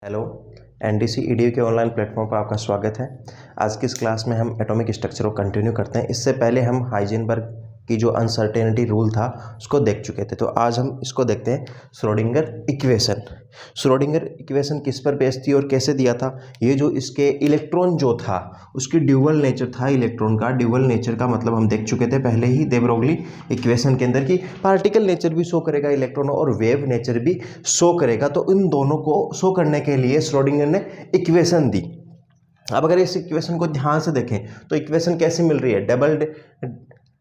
Hello. NDC EDU के online platform पर आपका स्वागत है। आज की इस क्लास में हम एटॉमिक स्ट्रक्चर को कंटिन्यू करते हैं। इससे पहले हम हाइजेनबर्ग की जो अनसर्टेनिटी रूल था उसको देख चुके थे, तो आज हम इसको देखते हैं। Schrodinger equation. श्रोडिंगर इक्वेशन किस पर बेस्ड थी और कैसे दिया था? ये जो इसके इलेक्ट्रॉन जो था उसकी ड्यूअल नेचर था। इलेक्ट्रॉन का ड्यूअल नेचर का मतलब हम देख चुके थे पहले ही दे ब्रोगली इक्वेशन के अंदर, की पार्टिकल नेचर भी शो करेगा इलेक्ट्रॉन और वेव नेचर भी शो करेगा। तो इन दोनों को शो करने के लिए श्रोडिंगर ने इक्वेशन दी। अब अगर इस इक्वेशन को ध्यान से देखें तो इक्वेशन कैसी मिल रही है? डबल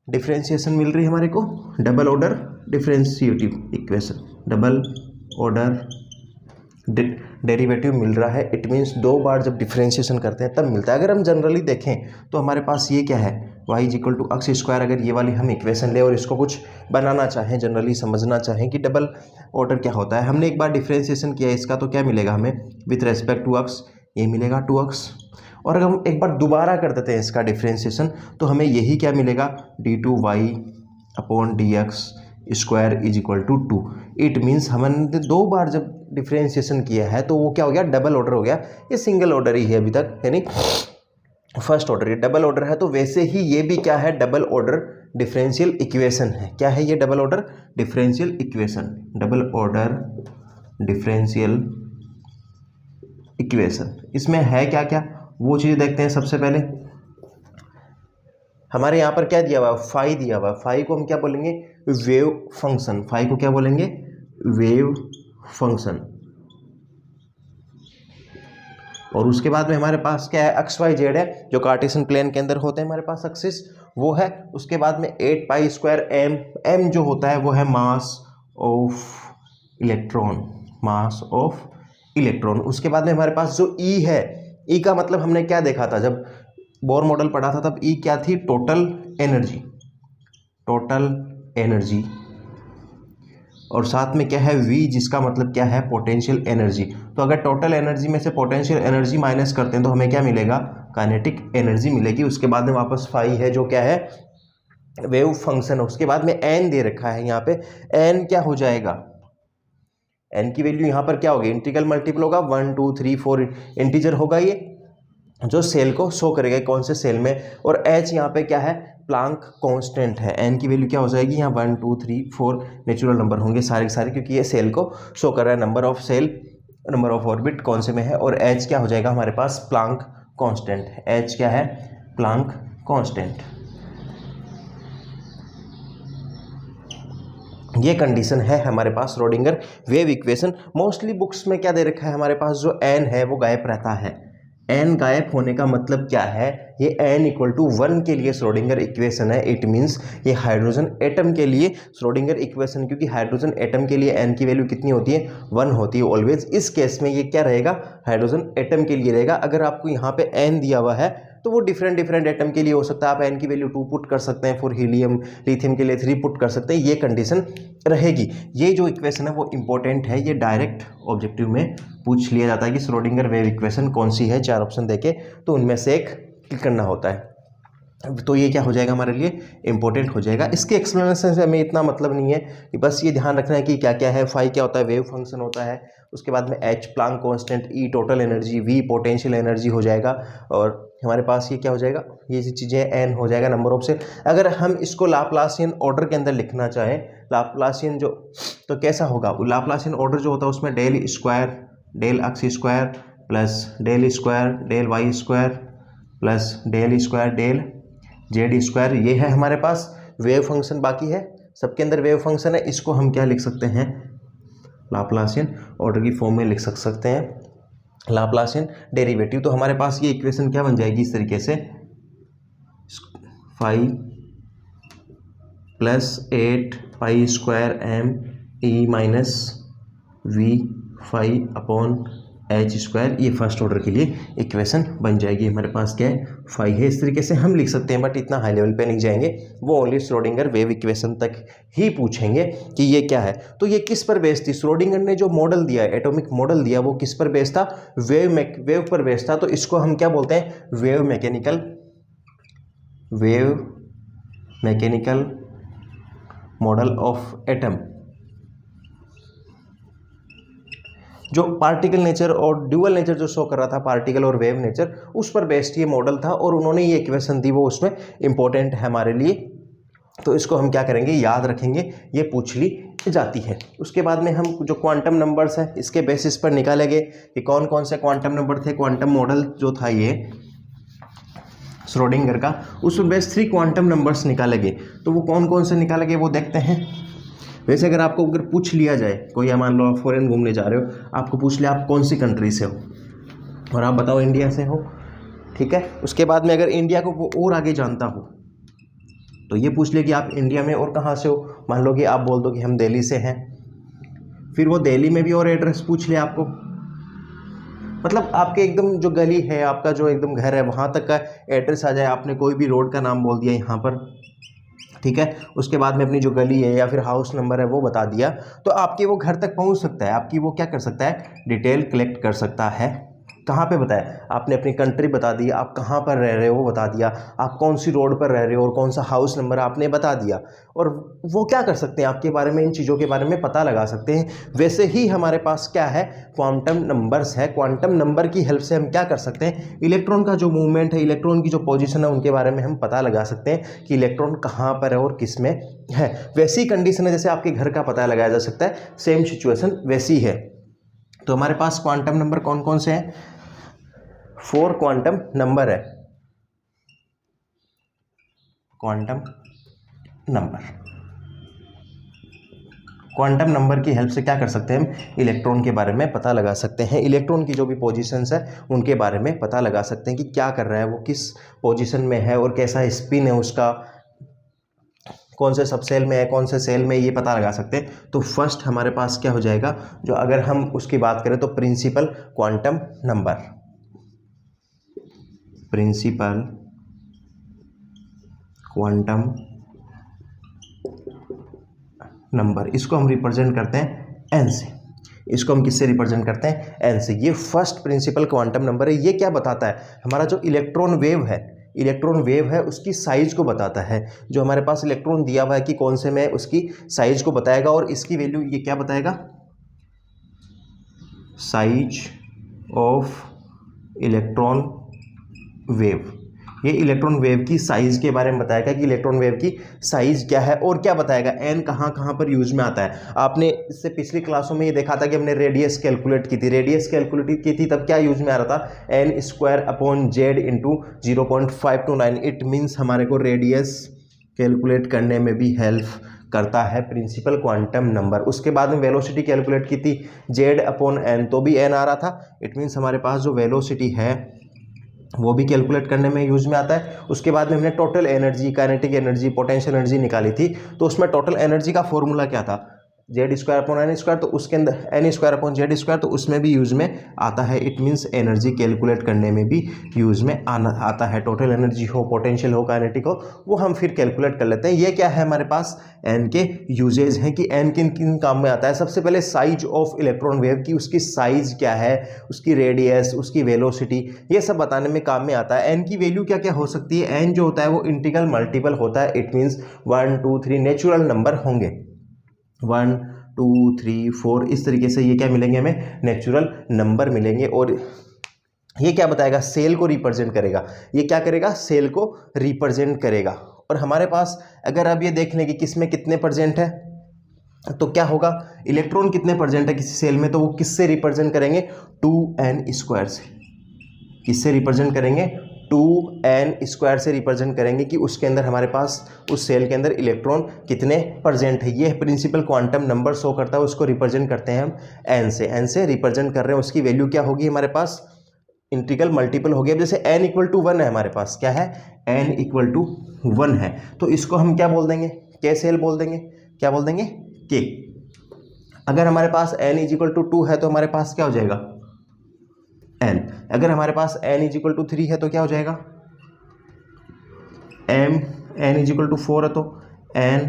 डिफरेंशिएशन मिल रही है हमारे को, double order differential equation, double order derivative मिल रहा है। इट मीन्स दो बार जब डिफरेंशिएशन करते हैं तब मिलता है। अगर हम जनरली देखें तो हमारे पास ये क्या है, y equal to X square. अगर ये वाली हम इक्वेशन ले और इसको कुछ बनाना चाहें, जनरली समझना चाहें कि डबल ऑर्डर क्या होता है, हमने एक बार डिफरेंशिएशन किया इसका, तो क्या मिलेगा हमें विथ रेस्पेक्ट टू एक्स? ये मिलेगा 2x। और अगर हम एक बार दोबारा कर देते हैं इसका डिफरेंशिएशन तो हमें यही क्या मिलेगा, d2y upon dx square is equal to 2। It means हमने दो बार जब डिफरेंशिएशन किया है तो वो क्या हो गया, डबल ऑर्डर हो गया। ये सिंगल ऑर्डर ही है अभी तक, यानी फर्स्ट ऑर्डर। ये डबल ऑर्डर है, तो वैसे ही ये भी क्या है, डबल ऑर्डर डिफरेंशियल इक्वेशन है। क्या है ये? Double order differential equation, double order differential equation. इसमें है क्या क्या, वो चीज़ देखते हैं। सबसे पहले हमारे यहाँ पर क्या दिया हुआ है, फाई दिया हुआ है। फाई को हम क्या बोलेंगे, वेव फंक्शन। फाई को क्या बोलेंगे, वेव फंक्शन। और उसके बाद में हमारे पास क्या है, एक्स वाई जेड है, जो कार्टेशियन प्लेन के अंदर होते हैं हमारे पास एक्सिस, वो है। उसके बाद में 8 पाई स्क्वायर एम। एम जो होता है वो है mass of electron, mass of electron. उसके बाद में हमारे पास जो ई है, ई का मतलब हमने क्या देखा था जब बोर मॉडल पढ़ा था, तब ई क्या थी, टोटल एनर्जी, टोटल एनर्जी। और साथ में क्या है, वी, जिसका मतलब क्या है, पोटेंशियल एनर्जी। तो अगर टोटल एनर्जी में से पोटेंशियल एनर्जी माइनस करते हैं तो हमें क्या मिलेगा, काइनेटिक एनर्जी मिलेगी। उसके बाद में वापस फाई है जो क्या है, वेव फंक्शन। उसके बाद में एन दे रखा है यहाँ पे। एन क्या हो जाएगा, एन की वैल्यू यहाँ पर क्या होगी, इंटीग्रल मल्टीपल होगा, 1 2 3 4 इंटीजर होगा ये, जो सेल को शो करेगा कौन से सेल में। और एच यहाँ पे क्या है, प्लांक कांस्टेंट है। एन की वैल्यू क्या हो जाएगी, यहाँ 1 2 3 4 नेचुरल नंबर होंगे सारे के सारे, क्योंकि ये सेल को शो कर रहा है। Number of shell, number of orbit कौन से में है। और एच क्या हो जाएगा हमारे पास, प्लांक कांस्टेंट। एच क्या है, प्लांक कांस्टेंट। ये कंडीशन है हमारे पास Schrodinger wave equation. Mostly books में क्या दे रखा है हमारे पास, जो एन है वो गायब रहता है। एन गायब होने का मतलब क्या है, ये एन इक्वल टू 1 के लिए श्रोडिंगर इक्वेशन है। इट मीन्स ये हाइड्रोजन एटम के लिए श्रोडिंगर इक्वेशन, क्योंकि हाइड्रोजन एटम के लिए एन की वैल्यू कितनी होती है, 1 होती है ऑलवेज। इस केस में ये क्या रहेगा, हाइड्रोजन एटम के लिए रहेगा। अगर आपको यहाँ पे एन दिया हुआ है तो वो डिफरेंट डिफरेंट एटम के लिए हो सकता है। आप एन की वैल्यू 2 पुट कर सकते हैं, फॉर हीलियम, लिथियम के लिए 3 पुट कर सकते हैं। ये कंडीशन रहेगी। ये जो इक्वेशन है वो इंपॉर्टेंट है, ये डायरेक्ट ऑब्जेक्टिव में पूछ लिया जाता है कि श्रोडिंगर वेव इक्वेशन कौन सी है। 4 ऑप्शन देके तो उनमें से एक क्लिक करना होता है। तो ये क्या हो जाएगा हमारे लिए, इंपॉर्टेंट हो जाएगा। इसके एक्सप्लेनेशन से हमें इतना मतलब नहीं है, कि बस ये ध्यान रखना है कि क्या क्या है। फाई क्या होता है, वेव फंक्शन होता है। उसके बाद में H Planck constant, E total energy, V potential energy हो जाएगा। और हमारे पास ये क्या हो जाएगा, ये चीज़ें एन हो जाएगा, नंबर ऑफ सेल। अगर हम इसको लाप्लासियन ऑर्डर के अंदर लिखना चाहें, लाप्लासियन जो, तो कैसा होगा, लाप्लासियन ऑर्डर जो होता है उसमें del square, del X square plus del square del Y square plus del square del Z square, ये है हमारे पास वेव फंक्शन। बाकी है सबके अंदर वेव फंक्शन है। इसको हम क्या लिख सकते हैं, लाप्लासियन ऑर्डर की फॉर्म में लिख सकते हैं, लाप्लासियन डेरिवेटिव। तो हमारे पास ये इक्वेशन क्या बन जाएगी इस तरीके से, 5 plus 8 pi square M E minus V 5 upon H square. ये फर्स्ट ऑर्डर के लिए इक्वेशन बन जाएगी। हमारे पास क्या है, 5 है। इस तरीके से हम लिख सकते हैं, बट इतना हाई लेवल पे नहीं जाएंगे। वो ओनली श्रोडिंगर वेव इक्वेशन तक ही पूछेंगे कि ये क्या है। तो ये किस पर बेस्ड थी, श्रोडिंगर ने जो मॉडल दिया, एटॉमिक मॉडल दिया, वो किस पर बेस्ड था, वेव पर बेस्ड था। तो इसको हम क्या बोलते हैं, wave mechanical model of atom. जो पार्टिकल नेचर और ड्यूअल नेचर जो शो कर रहा था, पार्टिकल और वेव नेचर, उस पर बेस्ड ये मॉडल था और उन्होंने ये इक्वेशन दी, वो उसमें इंपॉर्टेंट है हमारे लिए। तो इसको हम क्या करेंगे, याद रखेंगे, ये पूछ ली जाती है। उसके बाद में हम जो क्वांटम नंबर्स हैं इसके बेसिस पर निकालेंगे कि कौन कौन से क्वांटम नंबर थे। क्वांटम मॉडल जो था ये श्रोडिंगर का, उस पर बेस 3 क्वांटम नंबर्स निकालेंगे। तो वो कौन कौन से निकालेंगे वो देखते हैं। वैसे अगर आपको अगर पूछ लिया जाए, कोई मान लो आप फॉरेन घूमने जा रहे हो, आपको पूछ लिया आप कौन सी कंट्री से हो और आप बताओ इंडिया से हो, ठीक है। उसके बाद में अगर इंडिया को वो और आगे जानता हो तो ये पूछ ले कि आप इंडिया में और कहाँ से हो। मान लो कि आप बोल दो कि हम दिल्ली से हैं, फिर वो दिल्ली में भी और एड्रेस पूछ ले आपको, मतलब आपके एकदम जो गली है, आपका जो एकदम घर है, वहाँ तक का एड्रेस आ जाए। आपने कोई भी रोड का नाम बोल दिया यहाँ पर, ठीक है, उसके बाद में अपनी जो गली है या फिर हाउस नंबर है वो बता दिया, तो आपके वो घर तक पहुँच सकता है, आपकी वो क्या कर सकता है, डिटेल कलेक्ट कर सकता है। कहाँ पे बताया, आपने अपनी कंट्री बता दी, आप कहाँ पर रह रहे हो वो बता दिया, आप कौन सी रोड पर रह रहे हो और कौन सा हाउस नंबर आपने बता दिया, और वो क्या कर सकते हैं आपके बारे में, इन चीज़ों के बारे में पता लगा सकते हैं। वैसे ही हमारे पास क्या है, क्वांटम नंबर्स है। क्वांटम नंबर की हेल्प से हम क्या कर सकते हैं, इलेक्ट्रॉन का जो मूवमेंट है, इलेक्ट्रॉन की जो पोजीशन है, उनके बारे में हम पता लगा सकते हैं कि इलेक्ट्रॉन कहाँ पर है और किस में है। वैसी कंडीशन है जैसे आपके घर का पता लगाया जा सकता है, सेम सिचुएशन वैसी है। तो हमारे पास क्वांटम नंबर कौन कौन से हैं, 4 क्वांटम नंबर है। क्वांटम नंबर की हेल्प से क्या कर सकते हैं हम, इलेक्ट्रॉन के बारे में पता लगा सकते हैं। इलेक्ट्रॉन की जो भी पोजीशंस है उनके बारे में पता लगा सकते हैं कि क्या कर रहा है, वो किस पोजीशन में है और कैसा स्पिन है उसका, कौन से सब सेल में है, कौन से सेल में, ये पता लगा सकते हैं। तो फर्स्ट हमारे पास क्या हो जाएगा, जो अगर हम उसकी बात करें तो principal quantum number, principal quantum number, इसको हम रिप्रेजेंट करते हैं एन से। इसको हम किससे रिप्रेजेंट करते हैं, एन से। ये फर्स्ट प्रिंसिपल क्वांटम नंबर है। ये क्या बताता है, हमारा जो इलेक्ट्रॉन वेव है उसकी साइज को बताता है। जो हमारे पास इलेक्ट्रॉन दिया हुआ है कि कौन से में, उसकी साइज को बताएगा और इसकी वैल्यू ये क्या बताएगा, साइज ऑफ इलेक्ट्रॉन वेव। ये इलेक्ट्रॉन वेव की साइज के बारे में बताएगा कि इलेक्ट्रॉन वेव की साइज क्या है, और क्या बताएगा, एन कहाँ कहाँ पर यूज में आता है। आपने इससे पिछली क्लासों में ये देखा था कि हमने रेडियस कैलकुलेट की थी, तब क्या यूज में आ रहा था, N square upon Z into 0.529। It means हमारे को रेडियस कैलकुलेट करने में भी हेल्प करता है प्रिंसिपल क्वांटम नंबर। उसके बाद में वेलोसिटी कैलकुलेट की थी, जेड अपॉन एन, तो भी एन आ रहा था। इट मीन्स हमारे पास जो वेलोसिटी है वो भी कैलकुलेट करने में यूज में आता है। उसके बाद में हमने total energy, kinetic energy, potential energy निकाली थी। तो उसमें टोटल एनर्जी का फॉर्मूला क्या था, Z square upon N square, तो उसके अंदर N square upon Z square, तो उसमें भी यूज में आता है। इट मीन्स एनर्जी कैलकुलेट करने में भी यूज में आता है। टोटल एनर्जी हो, पोटेंशियल हो, काइनेटिक हो, वो हम फिर कैलकुलेट कर लेते हैं। ये क्या है हमारे पास, एन के यूजेज हैं कि एन किन किन काम में आता है। सबसे पहले साइज ऑफ इलेक्ट्रॉन वेव की, उसकी साइज क्या है, उसकी रेडियस, उसकी वेलोसिटी, ये सब बताने में काम में आता है। एन की वैल्यू क्या क्या हो सकती है, एन जो होता है वो इंटीग्रल मल्टीपल होता है। इट मीन्स 1 2 3 नेचुरल नंबर होंगे, 1 2 3 4, इस तरीके से ये क्या मिलेंगे, हमें नेचुरल नंबर मिलेंगे। और ये क्या बताएगा, सेल को रिप्रेजेंट करेगा। ये क्या करेगा, सेल को रिप्रेजेंट करेगा। और हमारे पास अगर आप ये देख लें कि किस में कितने परसेंट है, तो क्या होगा, इलेक्ट्रॉन कितने परसेंट है किसी सेल में, तो वो किससे रिप्रेजेंट करेंगे, 2n स्क्वायर से। किससे रिप्रेजेंट करेंगे, 2n स्क्वायर से रिप्रेजेंट करेंगे कि उसके अंदर हमारे पास उस सेल के अंदर इलेक्ट्रॉन कितने परसेंट है। ये प्रिंसिपल क्वांटम नंबर शो करता है, उसको रिप्रेजेंट करते हैं हम n से रिप्रेजेंट कर रहे हैं। उसकी वैल्यू क्या होगी, हमारे पास इंटीग्रल मल्टीपल हो गया। जैसे n इक्वल टू 1 है हमारे पास, क्या है, n इक्वल टू 1 है, तो इसको हम क्या बोल देंगे, के सेल बोल देंगे। क्या बोल देंगे, के। अगर हमारे पास n इज इक्वल टू 2 है तो हमारे पास क्या हो जाएगा, n। अगर हमारे पास n इज इक्वल टू 3 है तो क्या हो जाएगा, m। n is equal to 4 है तो n,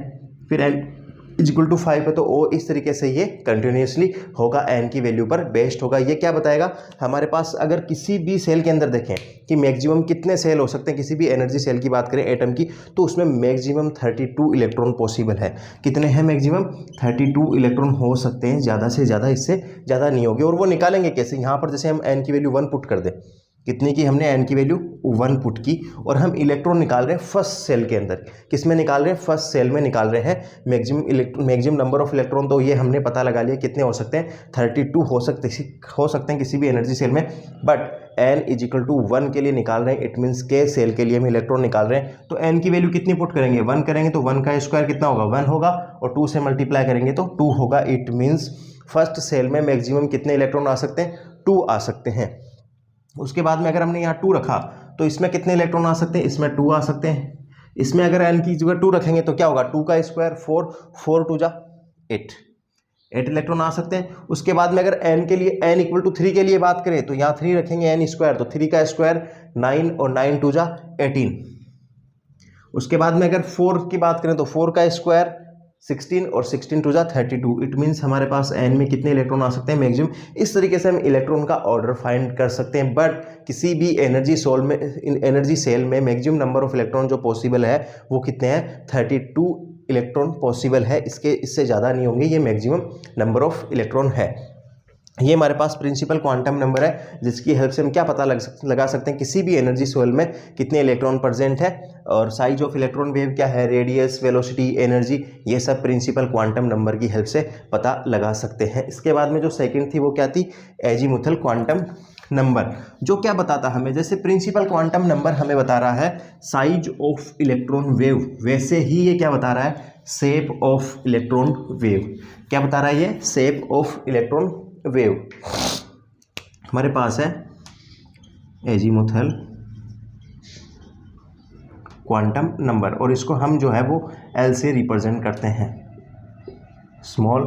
फिर n इक्वल टू 5 है तो ओ इस तरीके से ये कंटिन्यूसली होगा, एन की वैल्यू पर बेस्ड होगा। ये क्या बताएगा हमारे पास, अगर किसी भी सेल के अंदर देखें कि मैक्सिमम कितने सेल हो सकते हैं, किसी भी एनर्जी सेल की बात करें एटम की, तो उसमें मैक्सिमम 32 इलेक्ट्रॉन पॉसिबल है। कितने हैं मैक्सिमम? 32 इलेक्ट्रॉन हो सकते हैं, ज़्यादा से ज़्यादा इससे ज़्यादा नहीं होगी। और वो निकालेंगे कैसे? यहाँ पर जैसे हम एन की वैल्यू 1 पुट कर दें, कितनी की हमने एन की वैल्यू 1 पुट की, और हम इलेक्ट्रॉन निकाल रहे हैं फर्स्ट सेल के अंदर। किस में निकाल रहे हैं? फर्स्ट सेल में निकाल रहे हैं मैक्सिमम नंबर ऑफ इलेक्ट्रॉन। तो ये हमने पता लगा लिया कितने हो सकते हैं, 32 हो सकते हैं किसी भी एनर्जी सेल में। But N is equal to 1 के लिए निकाल रहे हैं, इट मीन्स के सेल के लिए हम इलेक्ट्रॉन निकाल रहे हैं। तो एन की वैल्यू कितनी पुट करेंगे? 1 करेंगे तो 1 का स्क्वायर कितना होगा? 1 होगा, और 2 से मल्टीप्लाई करेंगे तो 2 होगा। इट मीन्स फर्स्ट सेल में मैक्सिमम कितने इलेक्ट्रॉन आ सकते हैं? 2 आ सकते हैं। उसके बाद में अगर हमने यहाँ 2 रखा तो इसमें कितने इलेक्ट्रॉन आ सकते हैं? इसमें 2 आ सकते हैं। इसमें अगर एन की जगह 2 रखेंगे तो क्या होगा? 2 का स्क्वायर 4, 4 2 जा 8 इलेक्ट्रॉन आ सकते हैं। उसके बाद में अगर एन के लिए, एन इक्वल टू 3 के लिए बात करें तो यहाँ 3 रखेंगे एन स्क्वायर, तो 3 का स्क्वायर 9, और 9 2 जा 18। उसके बाद में अगर 4 की बात करें तो 4 का स्क्वायर 16, और 16 टू जा 32। इट मीन्स हमारे पास एन में कितने इलेक्ट्रॉन आ सकते हैं? मैक्सिमम। इस तरीके से हम इलेक्ट्रॉन का ऑर्डर फाइंड कर सकते हैं। बट किसी भी एनर्जी सेल में मैक्सिमम नंबर ऑफ इलेक्ट्रॉन जो पॉसिबल है वो कितने हैं? 32 इलेक्ट्रॉन पॉसिबल है, इससे ज़्यादा नहीं होंगे। ये मैक्सिमम नंबर ऑफ इलेक्ट्रॉन है। ये हमारे पास प्रिंसिपल क्वांटम नंबर है, जिसकी हेल्प से हम क्या पता लगा सकते हैं किसी भी एनर्जी सेल में कितने इलेक्ट्रॉन प्रेजेंट है, और साइज ऑफ इलेक्ट्रॉन वेव क्या है, रेडियस, वेलोसिटी, एनर्जी, ये सब प्रिंसिपल क्वांटम नंबर की हेल्प से पता लगा सकते हैं। इसके बाद में जो सेकंड थी वो क्या थी? एजीमुथल क्वांटम नंबर, जो क्या बताता हमें, जैसे प्रिंसिपल क्वांटम नंबर हमें बता रहा है साइज ऑफ इलेक्ट्रॉन वेव, वैसे ही ये क्या बता रहा है? Shape of electron wave. क्या बता रहा है ये? Shape of electron wave. हमारे पास है एजीमुथल क्वांटम नंबर, और इसको हम जो है वो एल से रिप्रेजेंट करते हैं, स्मॉल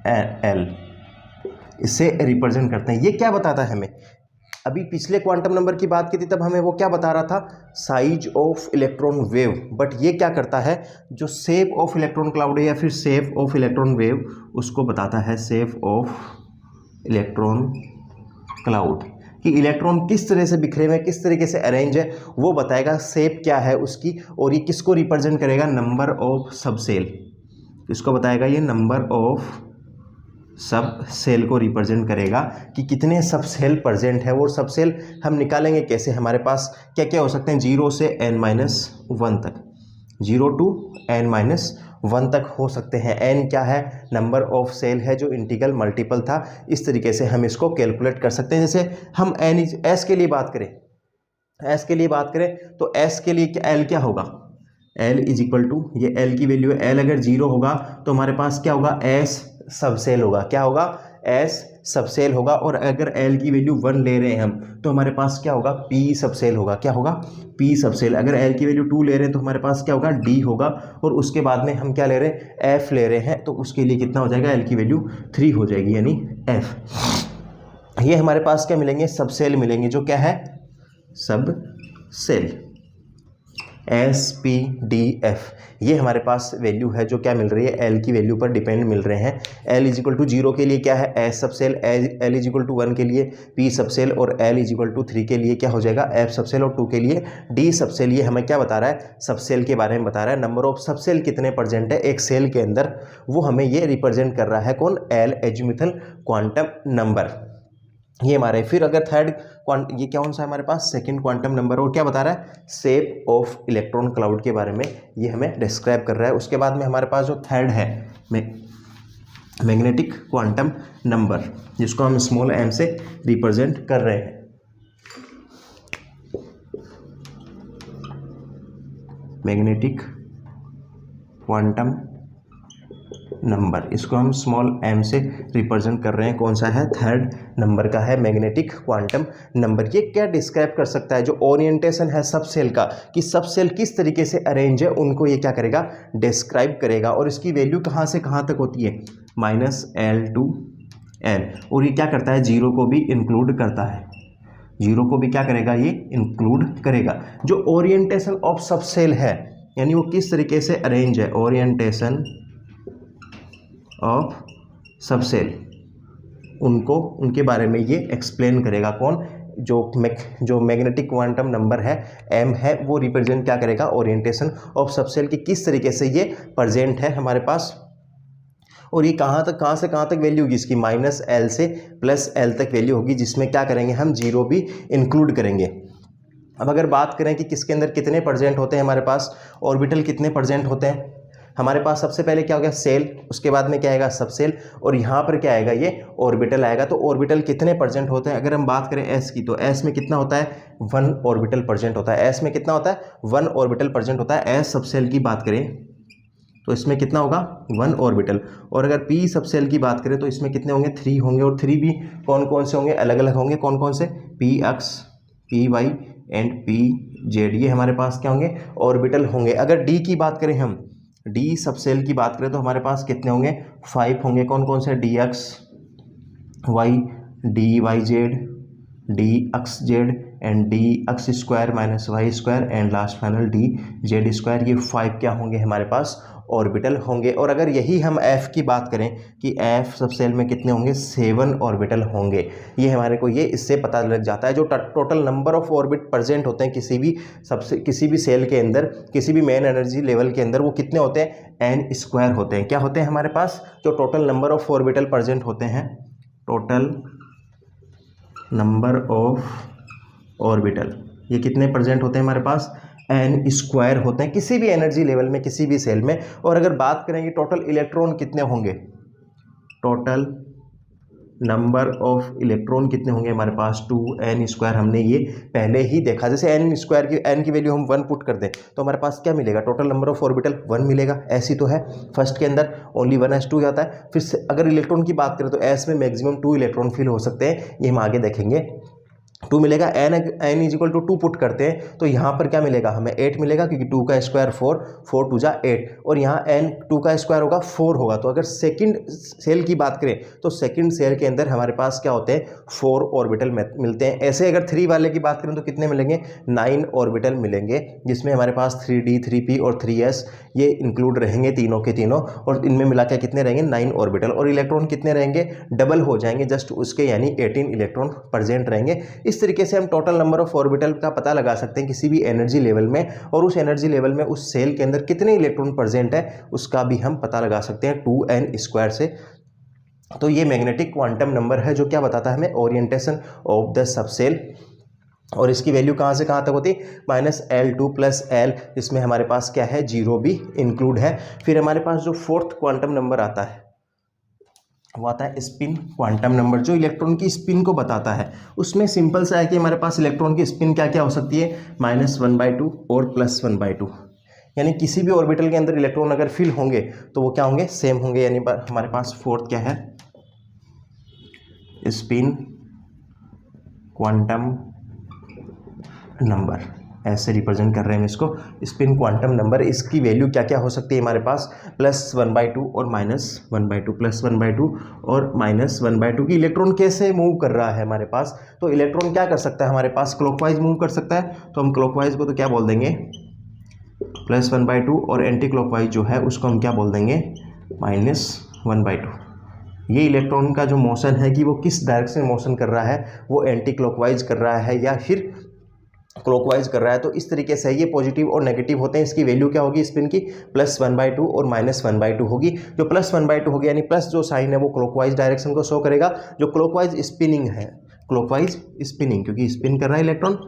एल, इससे रिप्रेजेंट करते हैं। ये क्या बताता है हमें? अभी पिछले क्वांटम नंबर की बात की थी तब हमें वो क्या बता रहा था? Size of electron wave. But ये क्या करता है? जो शेप ऑफ इलेक्ट्रॉन क्लाउड है या फिर शेप ऑफ इलेक्ट्रॉन वेव, उसको बताता है शेप ऑफ इलेक्ट्रॉन क्लाउड, कि इलेक्ट्रॉन किस तरह से बिखरे हुए, किस तरीके से अरेंज है, वो बताएगा शेप क्या है उसकी। और ये किसको रिप्रेजेंट करेगा? नंबर ऑफ सब सेल। इसको बताएगा ये नंबर ऑफ सब सेल को रिप्रेजेंट करेगा कि कितने सब सेल प्रेजेंट है। वो सब सेल हम निकालेंगे कैसे? हमारे पास क्या क्या हो सकते हैं? 0 से n-1 तक, 0 to n-1 तक हो सकते हैं। n क्या है? नंबर ऑफ सेल है जो इंटीग्रल मल्टीपल था। इस तरीके से हम इसको कैलकुलेट कर सकते हैं। जैसे हम s के लिए बात करें, s के लिए बात करें तो s के लिए l क्या होगा? l इज इक्वल टू, ये l की वैल्यू है, l अगर 0 होगा तो हमारे पास क्या होगा? s सब सेल होगा। क्या होगा? s सब सेल होगा। और अगर l की वैल्यू 1 ले रहे हैं हम तो हमारे पास क्या होगा? p सब सेल होगा। क्या होगा? p सब सेल। अगर l की वैल्यू 2 ले रहे हैं तो हमारे पास क्या होगा? d होगा। और उसके बाद में हम क्या ले रहे हैं? f ले रहे हैं, तो उसके लिए कितना हो जाएगा? l की वैल्यू 3 हो जाएगी, यानी f। ये हमारे पास क्या मिलेंगे? सब सेल मिलेंगे, जो क्या है? सब सेल, SPDF। ये हमारे पास वैल्यू है जो क्या मिल रही है? L की वैल्यू पर डिपेंड मिल रहे हैं। L इज इक्वल टू 0 के लिए क्या है? S subshell, L is equal to 1 के लिए P सब सेल, और L इज इक्वल टू 3 के लिए क्या हो जाएगा? F सब सेल, और 2 के लिए D सब सेल। ये हमें क्या बता रहा है? सब सेल के बारे में बता रहा है। नंबर ऑफ सब सेल कितने प्रेजेंट है एक सेल के अंदर, वो हमें ये रिप्रेजेंट कर रहा है कौन? L, azimuthal quantum number. ये हमारे, फिर अगर थर्ड ये कौन सा है हमारे पास? Second quantum number. और क्या बता रहा है? शेप ऑफ इलेक्ट्रॉन क्लाउड के बारे में ये हमें डिस्क्राइब कर रहा है। उसके बाद में हमारे पास जो थर्ड है मैग्नेटिक क्वांटम नंबर, जिसको हम स्मॉल m से रिप्रेजेंट कर रहे हैं। मैग्नेटिक क्वांटम नंबर, इसको हम स्मॉल m से रिप्रेजेंट कर रहे हैं। कौन सा है? थर्ड नंबर का है मैग्नेटिक क्वांटम नंबर। ये क्या डिस्क्राइब कर सकता है? जो ओरिएंटेशन है सब सेल का, कि सब सेल किस तरीके से अरेंज है, उनको ये क्या करेगा? डिस्क्राइब करेगा। और इसकी वैल्यू कहाँ से कहाँ तक होती है? -L to N। और ये क्या करता है? 0 को भी इंक्लूड करता है, 0 को भी क्या करेगा? ये इंक्लूड करेगा। जो ओरिएंटेशन ऑफ सब सेल है, यानी वो किस तरीके से अरेंज है, ओरिएंटेशन ऑफ सबसेल, उनको उनके बारे में ये एक्सप्लेन करेगा। कौन? जो मैग्नेटिक क्वांटम नंबर है m है, वो रिप्रेजेंट क्या करेगा? ओरिएंटेशन ऑफ सबसेल की किस तरीके से ये प्रेजेंट है हमारे पास, और ये कहाँ से कहाँ तक वैल्यू होगी इसकी? -L से +L तक वैल्यू होगी, जिसमें क्या करेंगे हम? 0 भी इंक्लूड करेंगे। अब अगर बात करें कि किसके अंदर कितने प्रेजेंट होते हैं हमारे पास, ऑर्बिटल कितने प्रेजेंट होते हैं हमारे पास, सबसे पहले क्या हो गया? सेल, उसके बाद में क्या आएगा? सबसेल, और यहाँ पर क्या आएगा? ये ऑर्बिटल आएगा। तो ऑर्बिटल कितने प्रेजेंट होते हैं? अगर हम बात करें s की, तो s में कितना होता है? 1 ऑर्बिटल प्रेजेंट होता है। s में कितना होता है? 1 ऑर्बिटल प्रेजेंट होता है। s सबसेल की बात करें तो इसमें कितना होगा? 1 ऑर्बिटल। और अगर p सबसेल की बात करें तो इसमें कितने होंगे? 3 होंगे। और 3 भी कौन कौन से होंगे? अलग अलग होंगे। कौन कौन से? px, py एंड pz, ये हमारे पास क्या होंगे? ऑर्बिटल होंगे। अगर d की बात करें हम, d सबसेल की बात करें तो हमारे पास कितने होंगे? 5 होंगे। कौन कौन से? dx, y, dyz, dxz and dx² - y² and last final dz², ये 5 क्या होंगे हमारे पास? ऑर्बिटल होंगे। और अगर यही हम f की बात करें कि f सबसेल में कितने होंगे? 7 ऑर्बिटल होंगे। ये हमारे को ये इससे पता लग जाता है। जो total number of orbit present होते हैं किसी भी सेल के अंदर, किसी भी मेन एनर्जी लेवल के अंदर, वो कितने होते हैं? n² होते हैं। क्या होते हैं हमारे पास? जो total number of orbital present होते हैं, टोटल नंबर ऑफ ऑर्बिटल, ये कितने प्रेजेंट होते हैं हमारे पास? n² होते हैं किसी भी एनर्जी लेवल में, किसी भी सेल में। और अगर बात करेंगे टोटल इलेक्ट्रॉन कितने होंगे, टोटल नंबर ऑफ इलेक्ट्रॉन कितने होंगे हमारे पास? 2n²। हमने ये पहले ही देखा। जैसे n की वैल्यू हम 1 पुट कर दें तो हमारे पास क्या मिलेगा? टोटल नंबर ऑफ ऑर्बिटल 1 मिलेगा। ऐसी तो है, फर्स्ट के अंदर ओनली 1s2 जाता है। फिर से अगर इलेक्ट्रॉन की बात करें तो s में मैक्सिमम 2 इलेक्ट्रॉन फिल हो सकते हैं, ये हम आगे देखेंगे। 2 मिलेगा। n = 2 पुट करते हैं तो यहाँ पर क्या मिलेगा हमें? 8 मिलेगा, क्योंकि 2 का स्क्वायर 4, 4 2 जा 8, और यहाँ n 2 का स्क्वायर होगा 4 होगा। तो अगर सेकंड सेल की बात करें तो सेकंड सेल के अंदर हमारे पास क्या होते हैं? 4 ऑर्बिटल मिलते हैं। ऐसे अगर 3 वाले की बात करें तो कितने मिलेंगे? 9 ऑर्बिटल मिलेंगे, जिसमें हमारे पास 3d, 3p और 3s ये इंक्लूड रहेंगे, तीनों के तीनों, और इनमें मिला के कितने रहेंगे? 9 ऑर्बिटल। और इलेक्ट्रॉन कितने रहेंगे? डबल हो जाएंगे जस्ट उसके, यानी 18 इलेक्ट्रॉन प्रेजेंट रहेंगे। इस तरीके से हम टोटल नंबर ऑफ ऑर्बिटल का पता लगा सकते हैं किसी भी एनर्जी लेवल में, और उस एनर्जी लेवल में उस सेल के अंदर कितने इलेक्ट्रॉन प्रेजेंट है उसका भी हम पता लगा सकते हैं 2n² से। तो ये मैग्नेटिक क्वांटम नंबर है जो क्या बताता है हमें? Orientation of the subshell. और इसकी वैल्यू कहाँ से कहाँ तक होती है? -L2 + L, जिसमें हमारे पास क्या है? 0 भी इंक्लूड है। फिर हमारे पास जो 4th क्वांटम नंबर आता है वो आता है स्पिन क्वांटम नंबर, जो इलेक्ट्रॉन की स्पिन को बताता है। उसमें सिंपल सा है कि हमारे पास इलेक्ट्रॉन की स्पिन क्या क्या हो सकती है? -1/2 और +1/2, यानी किसी भी ऑर्बिटल के अंदर इलेक्ट्रॉन अगर फिल होंगे तो वो क्या होंगे? सेम होंगे। यानी हमारे पास 4th क्या है? स्पिन क्वांटम नंबर, ऐसे रिप्रेजेंट कर रहे हैं हम इसको, स्पिन क्वांटम नंबर। इसकी वैल्यू क्या क्या हो सकती है हमारे पास? +1/2 और -1/2, +1/2 और -1/2 की इलेक्ट्रॉन कैसे मूव कर रहा है हमारे पास? तो इलेक्ट्रॉन क्या कर सकता है हमारे पास? क्लॉकवाइज मूव कर सकता है। तो हम क्लॉकवाइज को तो क्या बोल देंगे? +1/2, और एंटी क्लॉकवाइज जो है उसको हम क्या बोल देंगे? -1/2। ये इलेक्ट्रॉन का जो मोशन है कि वो किस डायरेक्शन में मोशन कर रहा है, वो एंटी क्लॉकवाइज कर रहा है या फिर क्लॉकवाइज कर रहा है। तो इस तरीके से ये पॉजिटिव और नेगेटिव होते हैं। इसकी वैल्यू क्या होगी स्पिन की? +1/2 और -1/2 होगी। जो +1/2 होगी, यानी प्लस जो साइन है वो क्लॉकवाइज डायरेक्शन को शो करेगा। जो क्लॉकवाइज स्पिनिंग है, क्लॉकवाइज स्पिनिंग, क्योंकि स्पिन कर रहा है इलेक्ट्रॉन,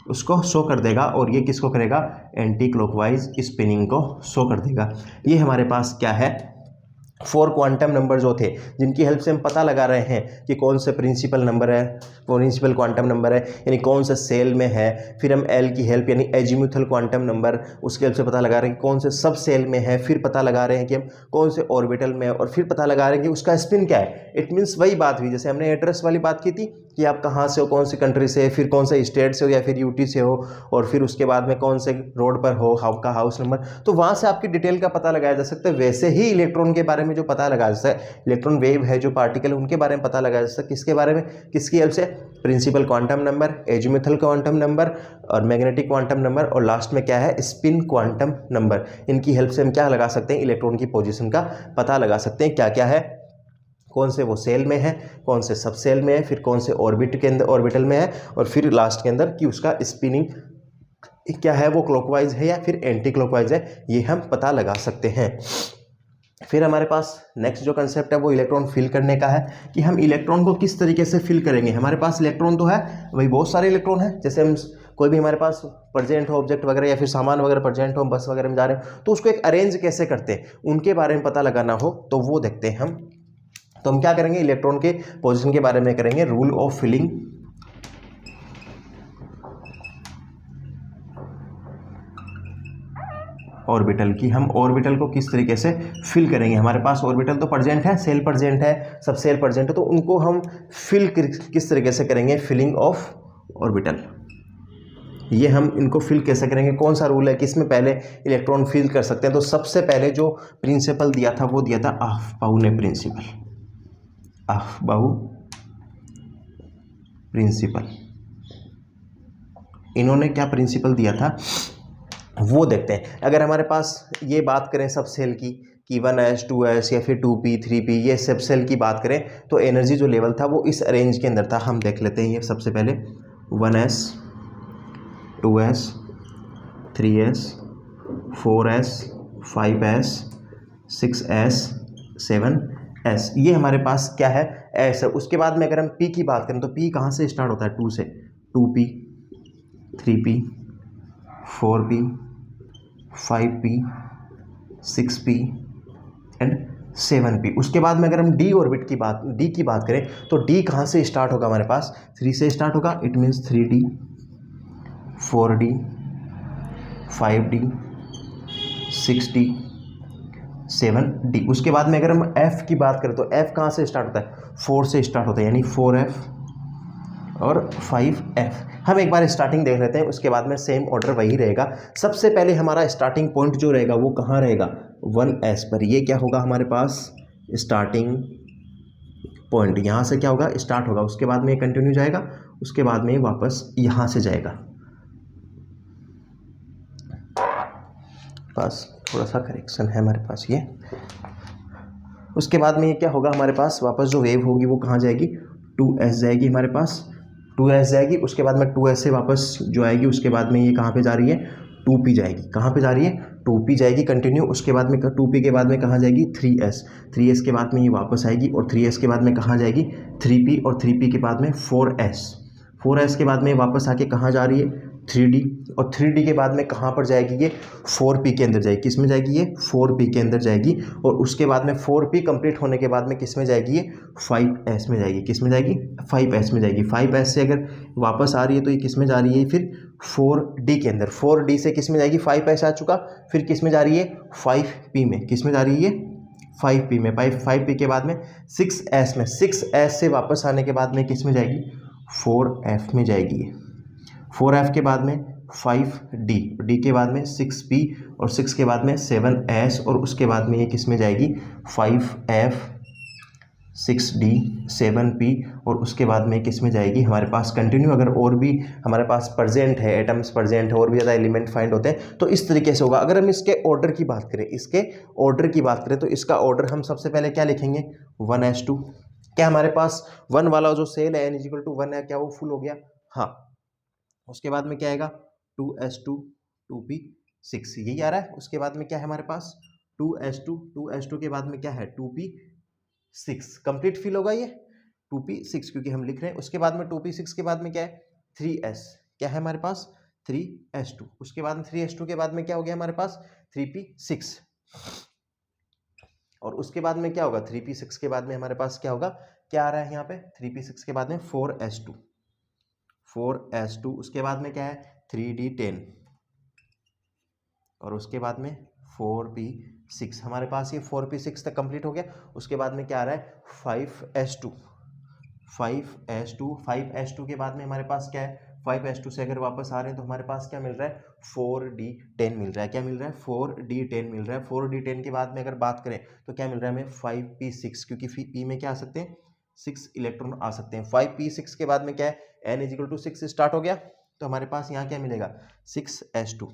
उसको शो कर देगा। और ये किसको करेगा? एंटी क्लॉकवाइज स्पिनिंग को शो कर देगा। ये हमारे पास क्या है? 4 क्वांटम नंबर जो थे, जिनकी हेल्प से हम पता लगा रहे हैं कि कौन सा प्रिंसिपल नंबर है, प्रिंसिपल क्वांटम नंबर है, यानी कौन सा सेल में है। फिर हम एल की हेल्प यानी एजीमुथल क्वांटम नंबर, उसकी हेल्प से पता लगा रहे हैं कि कौन से सब सेल में है। फिर पता लगा रहे हैं कि हम कौन से ऑर्बिटल में है, और फिर पता लगा रहे हैं कि उसका स्पिन क्या है। इट मीन्स वही बात हुई जैसे हमने एड्रेस वाली बात की थी कि आप कहाँ से हो, कौन सी कंट्री से, फिर कौन से स्टेट से हो या फिर यूटी से हो, और फिर उसके बाद में कौन से रोड पर हो, आपका हाउस नंबर, तो वहाँ से आपकी डिटेल का पता लगाया जा सकता है। वैसे ही इलेक्ट्रॉन के बारे में जो पता लगाया जा सकता है, इलेक्ट्रॉन वेव है जो पार्टिकल, उनके बारे में पता लगाया जा सकता है। किसके बारे में? किसकी हेल्प से? Principal quantum number, azimuthal quantum number और मैग्नेटिक क्वांटम नंबर, और लास्ट में क्या है? Spin quantum number. इनकी हेल्प से हम क्या लगा सकते हैं? इलेक्ट्रॉन की पोजीशन का पता लगा सकते हैं। क्या क्या है? कौन से वो सेल में है, कौन से सब सेल में है, फिर कौन से ऑर्बिट के अंदर ऑर्बिटल में है, और फिर लास्ट के अंदर कि उसका स्पिनिंग क्या है, वो क्लॉकवाइज है या फिर एंटी क्लॉकवाइज है, ये हम पता लगा सकते हैं। फिर हमारे पास नेक्स्ट जो कंसेप्ट है वो इलेक्ट्रॉन फिल करने का है कि हम इलेक्ट्रॉन को किस तरीके से फिल करेंगे। हमारे पास इलेक्ट्रॉन तो है भाई, बहुत सारे इलेक्ट्रॉन है, जैसे हम कोई भी हमारे पास प्रेजेंट हो ऑब्जेक्ट वगैरह या फिर सामान वगैरह प्रेजेंट हो, बस वगैरह में जा रहे हैं, तो उसको एक अरेंज कैसे करते हैं उनके बारे में पता लगाना हो तो वो देखते हैं हम। तो हम क्या करेंगे, इलेक्ट्रॉन के पोजीशन के बारे में करेंगे, रूल ऑफ फिलिंग ऑर्बिटल की। हम ऑर्बिटल को किस तरीके से फिल करेंगे। हमारे पास ऑर्बिटल तो प्रेजेंट है, सेल प्रेजेंट है, सब सेल प्रेजेंट है, तो उनको हम फिल किस तरीके से करेंगे, फिलिंग ऑफ ऑर्बिटल। ये हम इनको फिल कैसे करेंगे, कौन सा रूल है कि इसमें पहले इलेक्ट्रॉन फिल कर सकते हैं। तो सबसे पहले जो प्रिंसिपल दिया था वो दिया था अफबाऊ ने प्रिंसिपल, अफबाऊ प्रिंसिपल। इन्होंने क्या प्रिंसिपल दिया था वो देखते हैं। अगर हमारे पास ये बात करें सब सेल की कि 1s 2s या फिर 2p 3p, ये सब सेल की बात करें तो एनर्जी जो लेवल था वो इस रेंज के अंदर था। हम देख लेते हैं ये सबसे पहले 1s 2s 3s 4s 5s 6s 7s, ये हमारे पास क्या है एस है। उसके बाद में अगर हम p की बात करें तो p कहाँ से स्टार्ट होता है, 2 से, 2p 3p 4p 5p 6p and 7p। उसके बाद में अगर हम डी ऑर्बिट की बात, डी की बात करें तो डी कहाँ से स्टार्ट होगा, हमारे पास 3 से स्टार्ट होगा, it means 3d 4d 5d 6d 7d। उसके बाद में अगर हम f की बात करें तो f कहाँ से स्टार्ट होता है, 4 से स्टार्ट होता है, यानी 4f और 5f। हम एक बार स्टार्टिंग देख लेते हैं, उसके बाद में सेम ऑर्डर वही रहेगा। सबसे पहले हमारा स्टार्टिंग पॉइंट जो रहेगा वो कहाँ रहेगा, 1s पर। ये क्या होगा हमारे पास स्टार्टिंग पॉइंट, यहाँ से क्या होगा स्टार्ट होगा, उसके बाद में ये कंटिन्यू जाएगा, उसके बाद में वापस यहाँ से जाएगा। बस थोड़ा सा करेक्शन है हमारे पास ये। उसके बाद में ये क्या होगा हमारे पास, वापस जो वेव होगी वो कहाँ जाएगी, 2s जाएगी हमारे पास, 2s जाएगी। उसके बाद में 2s से वापस जो आएगी उसके बाद में ये कहाँ पे जा रही है, 2p जाएगी। कहाँ पे जा रही है, 2p जाएगी कंटिन्यू। उसके बाद में 2p के बाद में कहाँ जाएगी, 3s, 3s के बाद में ये वापस आएगी, और 3s के बाद में कहाँ जाएगी, 3p, और 3p के बाद में 4s, 4s के बाद में वापस आके कहाँ जा रही है, 3d, और 3d के बाद में कहाँ पर जाएगी, ये 4p के अंदर जाएगी। किस में जाएगी, ये 4p के अंदर जाएगी। और उसके बाद में 4p कंप्लीट होने के बाद में किस में जाएगी, ये 5s में जाएगी। किस में जाएगी, 5s में जाएगी। 5s से अगर वापस आ रही है तो ये किस में जा रही है, फिर 4d के अंदर। 4d से किस में जाएगी, 5s आ चुका, फिर किस में जा रही है, 5p में। किस में जा रही है, 5p में। 5p के बाद में 6s में, 6s से वापस आने के बाद में किस में जाएगी, 4f में जाएगी। 4f के बाद में 5d, d के बाद में 6p, और 6 के बाद में 7s, और उसके बाद में ये किस में जाएगी, 5f 6d 7p, और उसके बाद में किस में जाएगी हमारे पास कंटिन्यू। अगर और भी हमारे पास प्रेजेंट है, एटम्स प्रेजेंट है, और भी ज़्यादा एलिमेंट फाइंड होते हैं तो इस तरीके से होगा। अगर हम इसके ऑर्डर की बात करें, इसके ऑर्डर की बात करें तो इसका ऑर्डर हम सबसे पहले क्या लिखेंगे, 1s2। क्या हमारे पास 1 वाला जो सेल है n=1 है, क्या वो फुल हो गया, हाँ। उसके बाद में क्या आएगा, 2s2 2p 6, यही आ रहा है। उसके बाद में क्या है हमारे पास, 2s2 के बाद में क्या है, 2p 6, कंप्लीट फिल होगा ये 2p 6 क्योंकि हम लिख रहे हैं। उसके बाद में 2p 6 के बाद में क्या है, 3s, क्या है हमारे पास 3s2। उसके बाद में 3s2 के बाद में क्या हो गया हमारे पास, 3p 6, और उसके बाद में क्या होगा, 3p 6 के बाद में हमारे पास क्या होगा, क्या आ रहा है यहाँ पे, 3p 6 के बाद में 4s2 4s2। उसके बाद में क्या है, 3d 10, और उसके बाद में 4p 6। हमारे पास ये 4p 6 तक कंप्लीट हो गया। उसके बाद में क्या आ रहा है, 5s2 5s2 के बाद में हमारे पास क्या है, 5s2 से अगर वापस आ रहे हैं तो हमारे पास क्या मिल रहा है, 4d 10 मिल रहा है। क्या मिल रहा है, 4d 10 मिल रहा है। 4d 10 के बाद में अगर बात करें तो क्या मिल रहा है हमें, 5p 6, क्योंकि p में क्या आ सकते हैं, 6 इलेक्ट्रॉन आ सकते हैं। 5p 6 के बाद में क्या है, n=6 स्टार्ट हो गया, तो हमारे पास यहाँ क्या मिलेगा, 6s2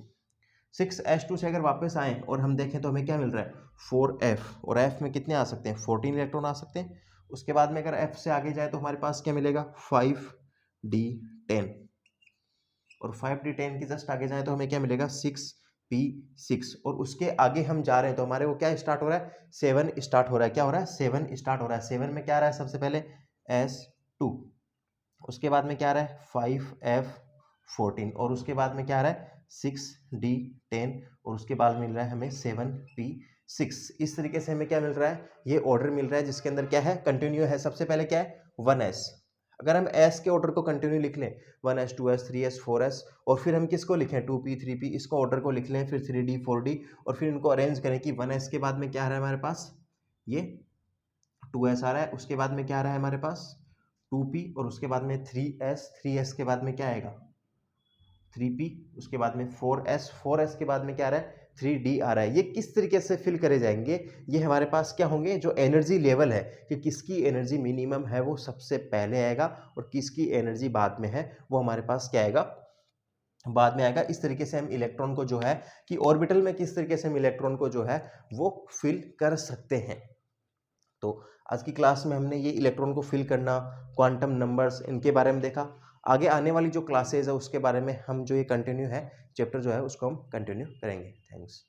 से अगर वापस आएँ और हम देखें तो हमें क्या मिल रहा है, 4f, और f में कितने आ सकते हैं, 14 इलेक्ट्रॉन आ सकते हैं। उसके बाद में अगर F से आगे जाए तो हमारे पास क्या मिलेगा 5D10 और 5D10 की जस्ट आगे जाए तो हमें क्या मिलेगा 6P6 और उसके आगे हम जा रहे हैं तो हमारे वो क्या स्टार्ट हो रहा है 7 स्टार्ट हो रहा है। क्या हो रहा है 7 स्टार्ट हो रहा है। 7 में क्या आ रहा है सबसे पहले S2 उसके बाद में क्या आ रहा है 5F14 और उसके बाद में क्या आ रहा है 6D10 और उसके बाद मिल रहा है हमें 7P6। इस तरीके से हमें क्या मिल रहा है ये ऑर्डर मिल रहा है जिसके अंदर क्या है कंटिन्यू है। सबसे पहले क्या है 1S। अगर हम S के ऑर्डर को कंटिन्यू लिख लें 1S 2S 3S 4S और फिर हम किसको लिखें 2P 3P इसको ऑर्डर को लिख लें फिर 3D 4D और फिर इनको अरेंज करें कि 1S के बाद में क्या आ रहा है हमारे पास ये 2S आ रहा है। उसके बाद में क्या आ रहा है हमारे पास 2P और उसके बाद में 3S के बाद में क्या आएगा 3P उसके बाद में 4S के बाद में क्या आ रहा है 3D आ रहा है। ये किस तरीके से फिल करे जाएंगे ये हमारे पास क्या होंगे जो एनर्जी लेवल है कि किसकी एनर्जी मिनिमम है वो सबसे पहले आएगा और किसकी एनर्जी बाद में है वो हमारे पास क्या आएगा बाद में आएगा। इस तरीके से हम इलेक्ट्रॉन को जो है कि ऑर्बिटल में किस तरीके से हम इलेक्ट्रॉन को जो है वो फिल कर सकते हैं। तो आज की क्लास में हमने ये इलेक्ट्रॉन को फिल करना क्वांटम नंबर्स इनके बारे में देखा। आगे आने वाली जो क्लासेज है उसके बारे में हम जो ये कंटिन्यू है चैप्टर जो है उसको हम कंटिन्यू करेंगे। थैंक्स।